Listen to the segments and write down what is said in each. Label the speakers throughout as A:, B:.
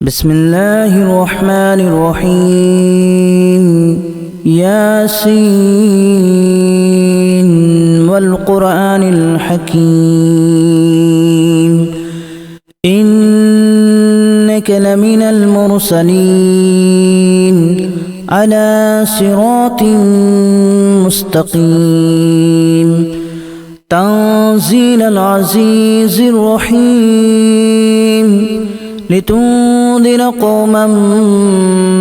A: بسم الله الرحمن الرحيم ياسين والقرآن الحكيم إنك لمن المرسلين على صراط مستقيم تنزيل العزيز الرحيم لتنذر قوما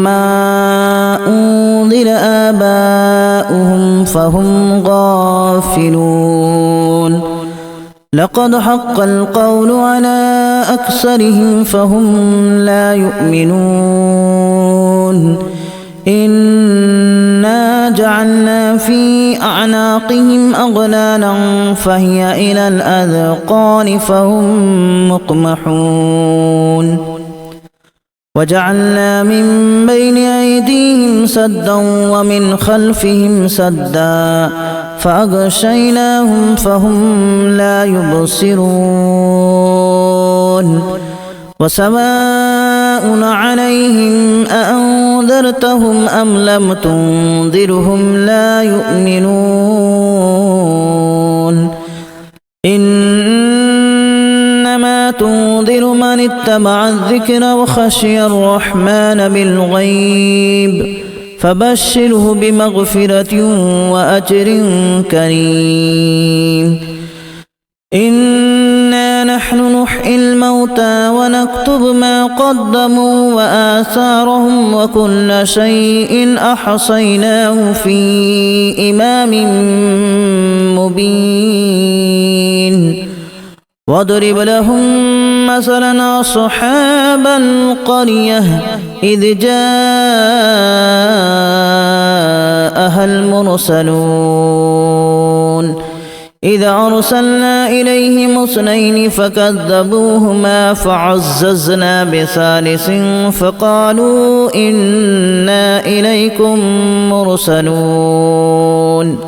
A: ما أنذر آباؤهم فهم غافلون لقد حق القول على أكثرهم فهم لا يؤمنون إنا جعلنا في أعناقهم أغلالا فهي إلى الأذقان فهم مقمحون وجعلنا من بين أيديهم سدا ومن خلفهم سدا فأغشيناهم فهم لا يبصرون وسواء عليهم أأنذرتهم أم لم تنذرهم لا يؤمنون إنما تنذر من اتبع الذكر وخشي الرحمن بالغيب فبشره بمغفرة وأجر كريم إنا نحن نحيي الموتى ونكتب ما قدموا وآثارهم وكل شيء أحصيناه في إمام مبين واضرب لهم مثلا أصحاب القرية إذ جاءها المرسلون إذا أرسلنا إليهم اثنين فكذبوهما فعززنا بثالث فقالوا إنا إليكم مرسلون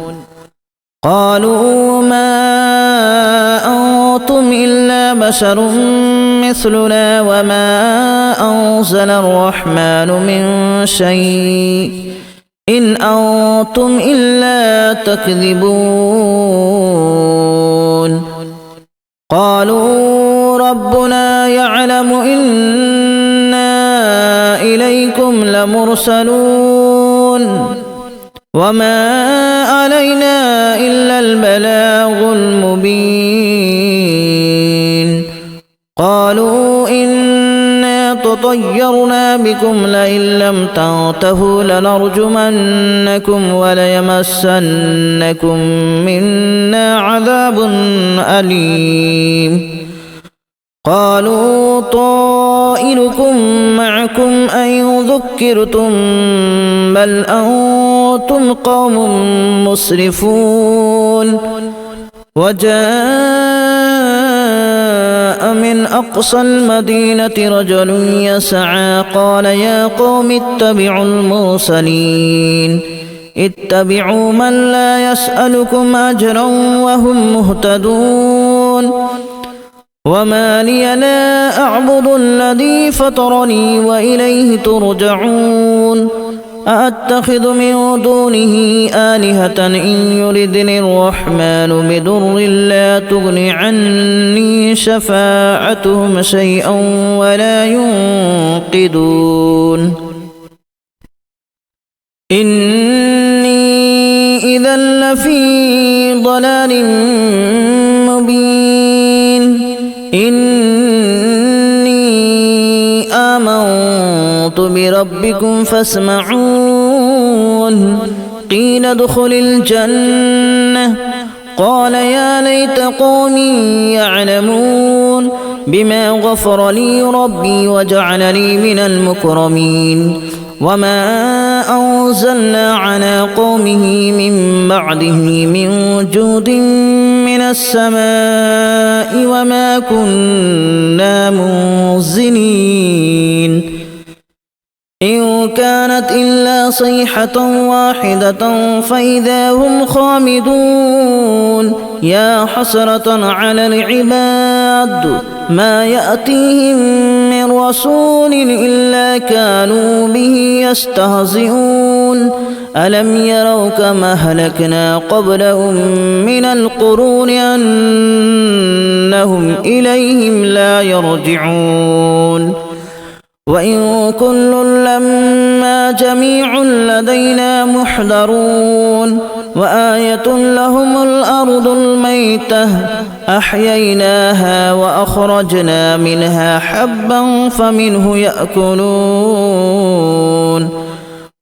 A: قالوا ما أنتم إلا بشر مثلنا وما أنزل الرحمن من شيء إن أنتم إلا تكذبون قالوا ربنا يعلم إنا إليكم لمرسلون وما علينا إلا البلاغ المبين قالوا إنا تطيرنا بكم لئن لم تنتهوا لنرجمنكم وليمسنكم منا عذاب أليم قالوا طائركم معكم أن ذكرتم بل أنتم قوم مسرفون وجاء من أقصى المدينة رجل يسعى قال يا قوم اتبعوا المرسلين اتبعوا من لا يسألكم أجرا وهم مهتدون وما لي لا أعبد الذي فطرني وإليه ترجعون أأتخذ من دونه آلهة إن يردني الرحمن بضر لا تغن عني شفاعتهم شيئا ولا ينقذون إني إذا لفي ضلال مبين إني آمنت بربكم فاسمعون قيل ادخل الجنة قال يا ليت قومي يعلمون بما غفر لي ربي وجعلني من المكرمين وما أنزلنا على قومه من بعده من جود من السماء وما كنا منزلين إن كانت إلا صيحة واحدة فإذا هم خامدون يا حسرة على العباد ما يأتيهم من رسول إلا كانوا به يستهزئون ألم يروا كما أهلكنا قبلهم من القرون أنهم إليهم لا يرجعون وإن كل لما جميع لدينا محضرون وآية لهم الأرض الميتة أحييناها وأخرجنا منها حبا فمنه يأكلون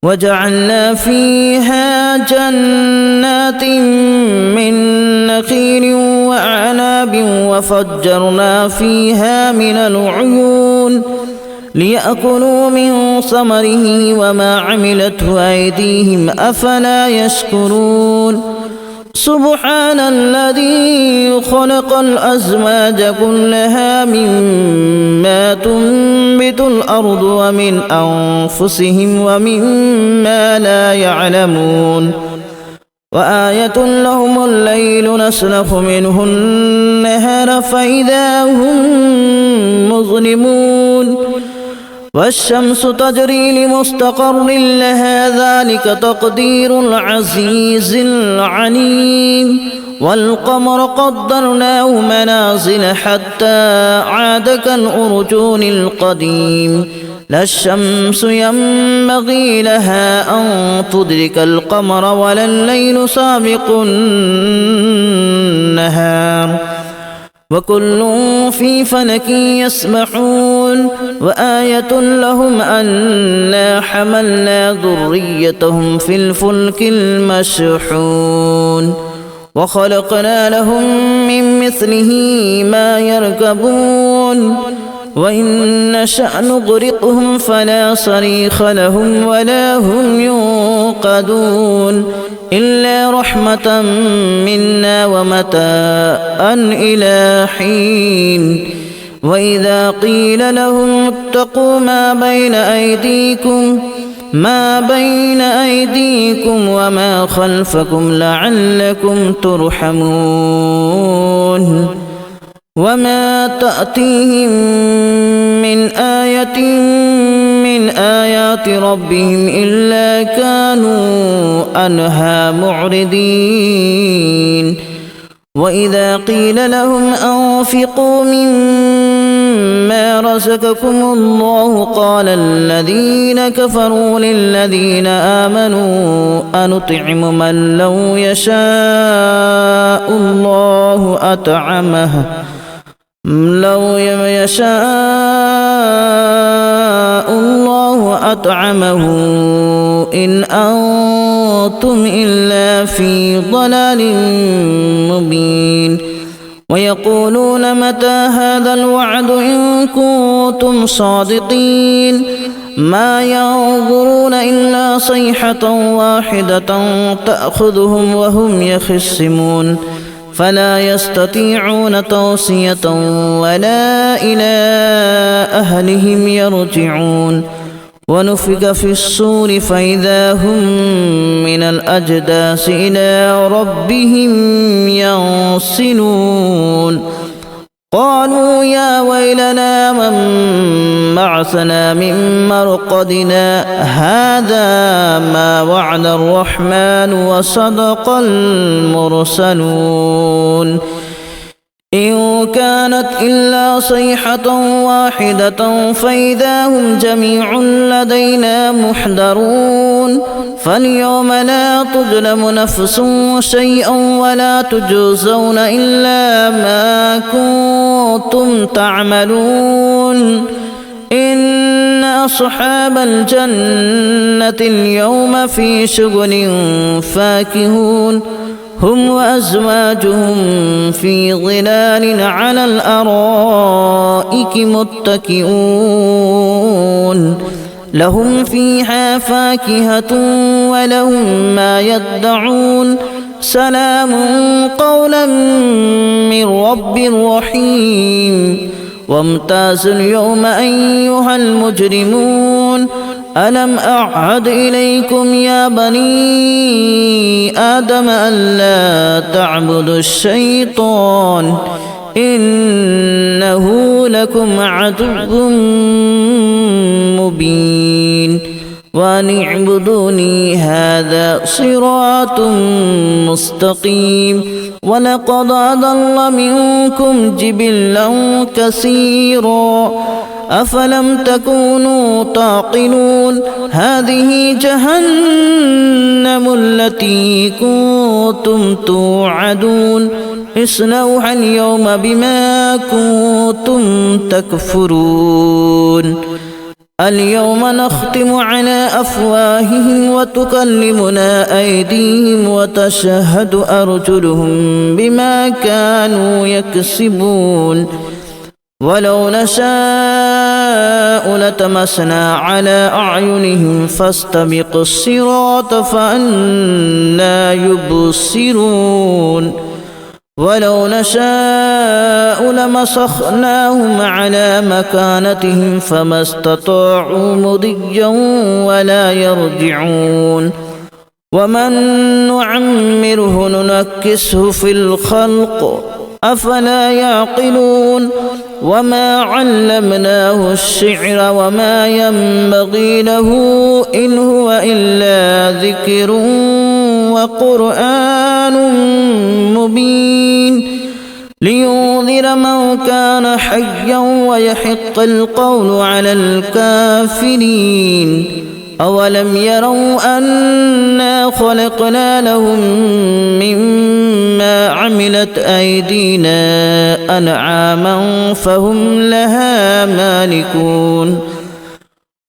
A: وجعلنا فيها جنات من نخيل وأعناب وفجرنا فيها من العيون ليأكلوا من ثمره وما عملته أيديهم أفلا يشكرون سبحان الذي خلق الأزواج كلها مما تنبت الأرض ومن أنفسهم ومما لا يعلمون وآية لهم الليل نسلخ منه النهار فإذا هم مظلمون والشمس تجري لمستقر لها ذلك تقدير العزيز العليم والقمر قدرناه منازل حتى عاد كالأرجون القديم لا الشمس ينبغي لها أن تدرك القمر ولا الليل سابق النهار وكل في فلك يسبحون وآية لهم أنا حملنا ذريتهم في الفلك المشحون وخلقنا لهم من مثله ما يركبون وإن نشأ نغرقهم فلا صريخ لهم ولا هم ينقذون إلا رحمة منا ومتاعا إلى حين وإذا قيل لهم اتقوا ما بين أيديكم وما خلفكم لعلكم ترحمون وما تأتيهم من آية من آيات ربهم إلا كانوا عنها معرضين وإذا قيل لهم أنفقوا مما رزقكم الله قال الذين كفروا للذين آمنوا أنطعم من لو يشاء الله أطعمه إن أنتم إلا في ضلال مبين ويقولون متى هذا الوعد إن كنتم صادقين ما ينظرون إلا صيحة واحدة تأخذهم وهم يخصمون فلا يستطيعون توصية ولا إلى أهلهم يرجعون ونفخ في الصور فإذا هم من الأجداث إلى ربهم ينسلون قالوا يا ويلنا من بعثنا من مرقدنا هذا ما وعد الرحمن وصدق المرسلون إن كانت إلا صيحة واحدة فإذا هم جميع لدينا محضرون فاليوم لا تظلم نفس شيئا ولا تجزون إلا ما كنتم تعملون إن أصحاب الجنة اليوم في شغل فاكهون هم وأزواجهم في ظلال على الأرائك متكئون لهم فيها فاكهة ولهم ما يدعون سلام قولا من رب رحيم وامتازوا اليوم أيها المجرمون ألم أعهد إليكم يا بني آدم ألا تعبدوا الشيطان إنه لكم عدو مبين وأن اعبدوني هذا صراط مستقيم ولقد أضل منكم جبلا كثيرا أفلم تكونوا تعقلون هذه جهنم التي كنتم توعدون اصلوها اليوم بما كنتم تكفرون اليوم نختم على أفواههم وتكلمنا أيديهم وتشهد أرجلهم بما كانوا يكسبون ولو نشاء لتمسنا على أعينهم فاستبقوا الصراط فأنى يبصرون ولو نشاء لمسخناهم على مكانتهم فما استطاعوا مضيا ولا يرجعون ومن نعمره ننكسه في الخلق أفلا يعقلون وما علمناه الشعر وما ينبغي له إن هو إلا ذكر وقرآن مبين لينذر من كان حيا ويحق القول على الكافرين أولم يروا أنا خلقنا لهم مما عملت أيدينا أنعاما فهم لها مالكون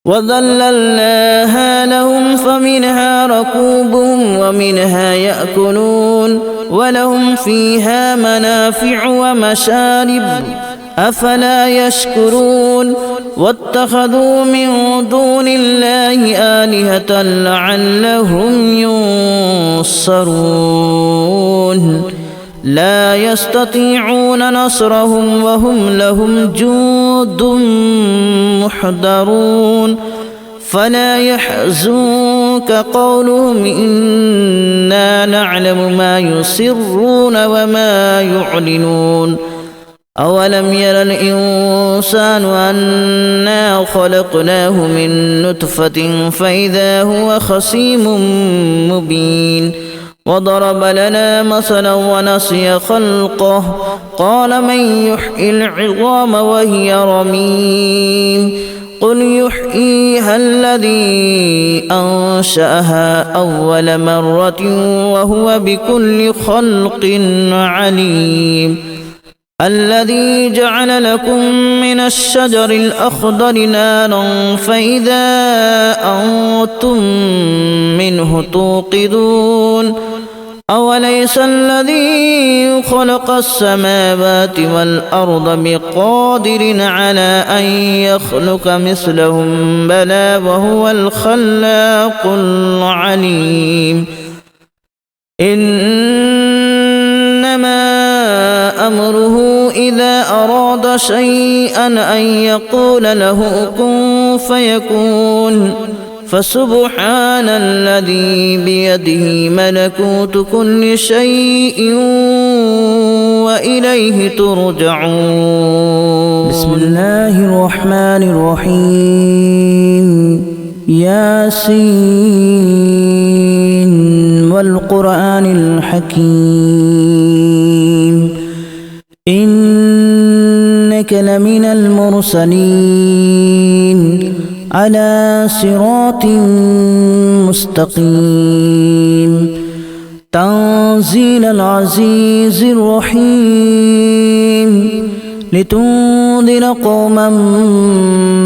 A: وذللناها لهم فمنها ركوبهم ومنها يأكلون ولهم فيها منافع ومشارب أفلا يشكرون واتخذوا من دون الله آلهة لعلهم ينصرون لا يستطيعون نصرهم وهم لهم جند محضرون فلا يحزنك قولهم إنا نعلم ما يسرون وما يعلنون أولم ير الإنسان أنا خلقناه من نطفة فإذا هو خصيم مبين وضرب لنا مثلا ونسي خلقه قال من يحيي العظام وهي رميم قل يحييها الذي أنشأها أول مرة وهو بكل خلق عليم الذي جعل لكم من الشجر الأخضر نارا فإذا أنتم منه توقدون أوليس الذي خلق السماوات والأرض بقادر على أن يخلق مثلهم بلى وهو الخلاق العليم إنما أمره إذا أراد شيئا أن يقول له كن فيكون فسبحان الذي بيده ملكوت كل شيء وإليه ترجعون بسم الله الرحمن الرحيم ياسين والقرآن الحكيم إنك لمن المرسلين على صراط مستقيم تنزيل العزيز الرحيم لتنذر قوما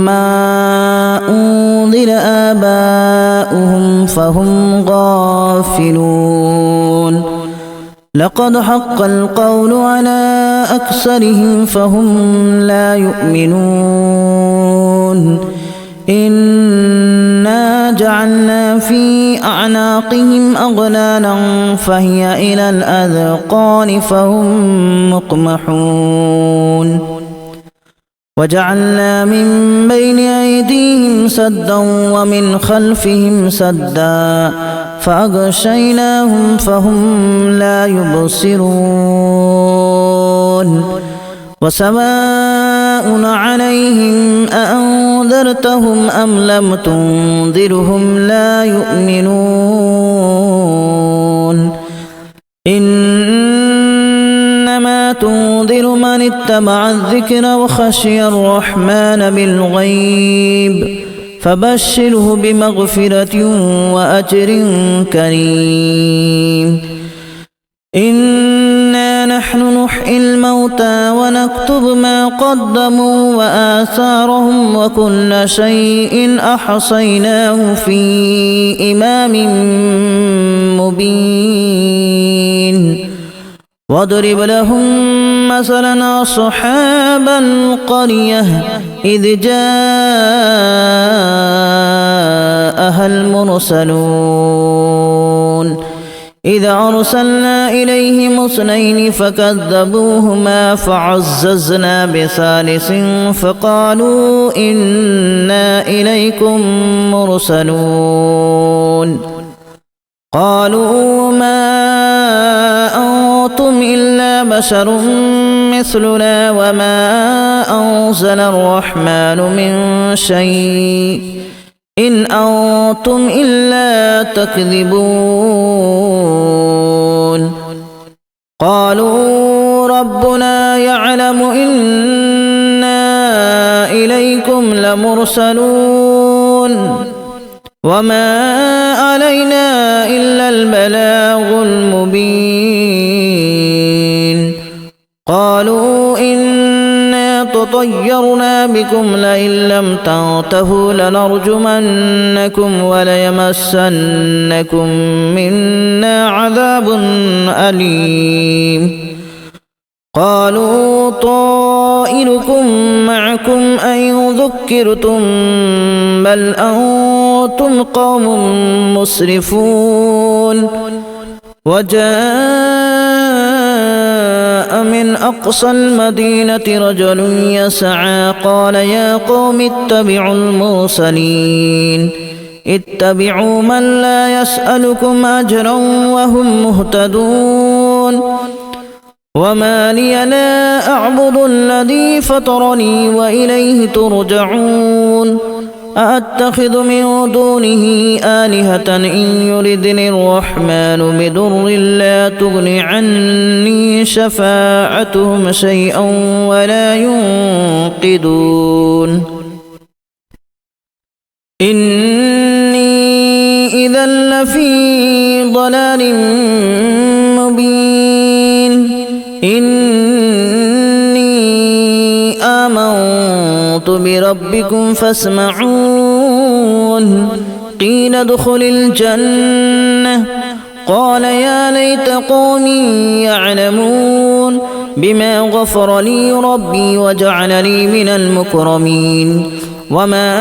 A: ما أنذر آباؤهم فهم غافلون لقد حق القول على أكثرهم فهم لا يؤمنون إنا جعلنا في أعناقهم أغلالا فهي إلى الأذقان فهم مقمحون وجعلنا من بين أيديهم سدا ومن خلفهم سدا فأغشيناهم فهم لا يبصرون وسواء عليهم أأنذرتهم أم لم تنذرهم لا يؤمنون إنما تنذر من اتبع الذكر وخشي الرحمن بالغيب فبشره بمغفرة وأجر كريم إنا نحن نحيي الموتى ونكتب ما قدموا وآثارهم وكل شيء أحصيناه في إمام مبين واضرب لهم مثلا أصحاب القرية إذ جاءها المرسلون إذ أرسلنا إليهم اثنين فكذبوهما فعززنا بثالث فقالوا إنا إليكم مرسلون قالوا ما أنتم إلا بشر مثلنا وما أنزل الرحمن من شيء إن أنتم إلا تكذبون قالوا ربنا يعلم إنا إليكم لمرسلون وما علينا إلا البلاغ المبين قالوا إنا تطيرنا بكم لئن لم تنتهوا لنرجمنكم وليمسنكم منا عذاب أليم قالوا طائركم معكم أئن ذكرتم بل أنتم قوم مسرفون وجاء من أقصى المدينة رجل يسعى قال يا قوم اتبعوا المرسلين اتبعوا من لا يسألكم أجرا وهم مهتدون وما لي لا أعبد الذي فطرني وإليه ترجعون أأتخذ من دونه آلهة إن يردني الرحمن بضر لا تغن عني شفاعتهم شيئا ولا ينقذون إني إذا لفي ضلال مبين إني آمنت بربكم فاسمعون قيل ادخل الجنة قال يا ليت قومي يعلمون بما غفر لي ربي وجعلني من المكرمين وما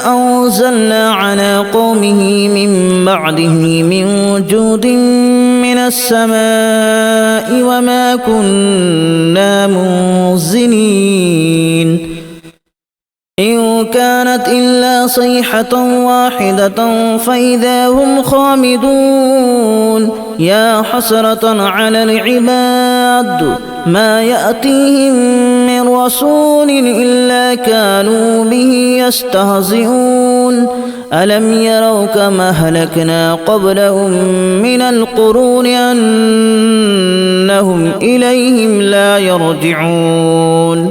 A: أنزلنا على قومه من بعده من جود من السماء وما كنا منزلين إن كانت إلا صيحة واحدة فإذا هم خامدون يا حسرة على العباد ما يأتيهم من رسول إلا كانوا به يستهزئون ألم يروا كما أهلكنا قبلهم من القرون أنهم إليهم لا يرجعون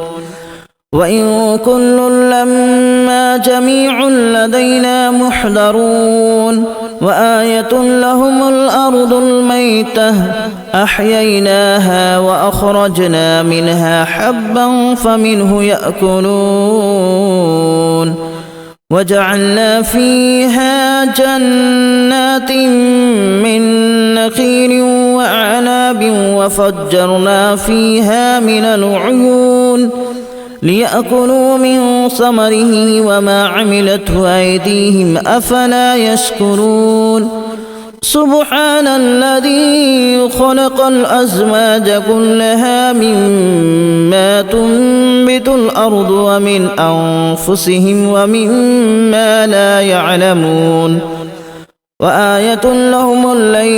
A: وإن كل لما جميع لدينا محضرون وآية لهم الأرض الميتة أحييناها وأخرجنا منها حبا فمنه يأكلون وجعلنا فيها جنات من نخيل وأعناب وفجرنا فيها من العيون ليأكلوا من ثمره وما عملته أيديهم أفلا يشكرون سبحان الذي خلق الأزواج كلها مما تنبت الأرض ومن أنفسهم ومما لا يعلمون وآية لهم الليل